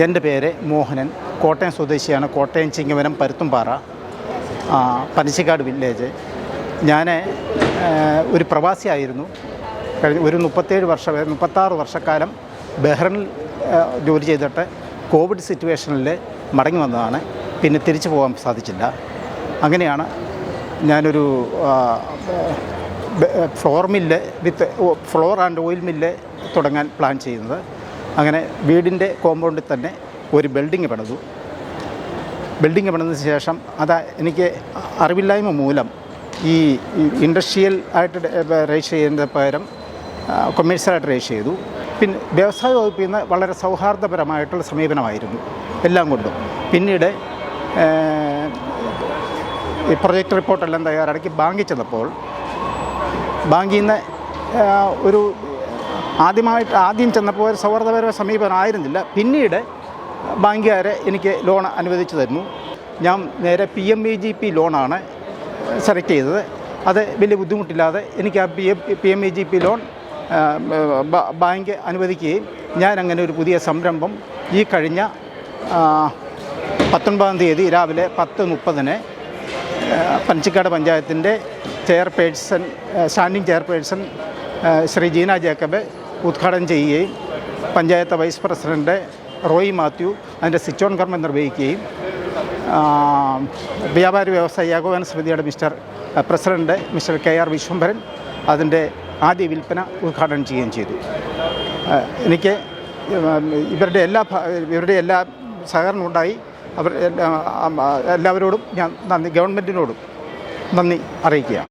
എൻ്റെ പേര് മോഹനൻ, കോട്ടയം സ്വദേശിയാണ്. കോട്ടയം ചിങ്ങവനം പരുത്തുംപാറ, പനച്ചിക്കാട് വില്ലേജ്. ഞാൻ ഒരു പ്രവാസിയായിരുന്നു. കഴിഞ്ഞ ഒരു 36 വർഷക്കാലം ബഹ്റിനിൽ ജോലി ചെയ്തിട്ട് കോവിഡ് സിറ്റുവേഷനിൽ മടങ്ങി വന്നതാണ്. പിന്നെ തിരിച്ചു പോകാൻ സാധിച്ചില്ല. അങ്ങനെയാണ് ഞാനൊരു ഫ്ലോർ ആൻഡ് ഓയിൽ മില്ല് തുടങ്ങാൻ പ്ലാൻ ചെയ്യുന്നത്. അങ്ങനെ വീടിൻ്റെ കോമ്പൗണ്ടിൽ തന്നെ ഒരു ബിൽഡിംഗ് പണിതു. ബിൽഡിംഗ് പണിതതിന് ശേഷം എനിക്ക് അറിവില്ലായ്മ മൂലം ഈ ഇൻഡസ്ട്രിയൽ ആയിട്ട് രജിസ്റ്റർ ചെയ്യുന്നതിന് പകരം കൊമേഴ്സ്യലായിട്ട് രജിസ്റ്റർ ചെയ്തു. പിന്നെ വ്യവസായ വകുപ്പിൽ നിന്ന് വളരെ സൗഹാർദ്ദപരമായിട്ടുള്ള സമീപനമായിരുന്നു എല്ലാം കൊണ്ടും. പിന്നീട് ഈ പ്രൊജക്റ്റ് റിപ്പോർട്ടെല്ലാം തയ്യാറാക്കി ബാങ്കിൽ ചെന്നപ്പോൾ ബാങ്കിൽ നിന്ന് ആദ്യം ചെന്നപ്പോൾ ഒരു സൗഹാർദ്ദപരമായ സമീപനമായിരുന്നില്ല. പിന്നീട് ബാങ്കുകാരെ എനിക്ക് ലോൺ അനുവദിച്ചു തരുന്നു. ഞാൻ നേരെ PMEGP ലോണാണ് സെലക്ട് ചെയ്തത്. അത് വലിയ ബുദ്ധിമുട്ടില്ലാതെ എനിക്ക് ആ PMEGP ലോൺ ബാങ്ക് അനുവദിക്കുകയും ഞാൻ അങ്ങനെ ഒരു പുതിയ സംരംഭം ഈ കഴിഞ്ഞ 19-ാം തീയതി രാവിലെ 10:30 പനച്ചിക്കാട് പഞ്ചായത്തിൻ്റെ standing chairperson Shri Jeena Jacob ഉദ്ഘാടനം ചെയ്യുകയും പഞ്ചായത്ത് വൈസ് പ്രസിഡൻറ്റ് റോയി മാത്യു അതിൻ്റെ സ്വിച്ച് ഓൺ കർമ്മം നിർവഹിക്കുകയും വ്യാപാരി വ്യവസായ ഏകോപന സമിതിയുടെ പ്രസിഡൻറ്റ് മിസ്റ്റർ KR വിശ്വംഭരൻ അതിൻ്റെ ആദ്യ വിൽപ്പന ഉദ്ഘാടനം ചെയ്യുകയും ചെയ്തു. എനിക്ക് ഇവരുടെ എല്ലാ സഹകരണം ഉണ്ടായി. എല്ലാവരോടും ഞാൻ ഗവൺമെൻറ്റിനോടും നന്ദി അറിയിക്കുകയാണ്.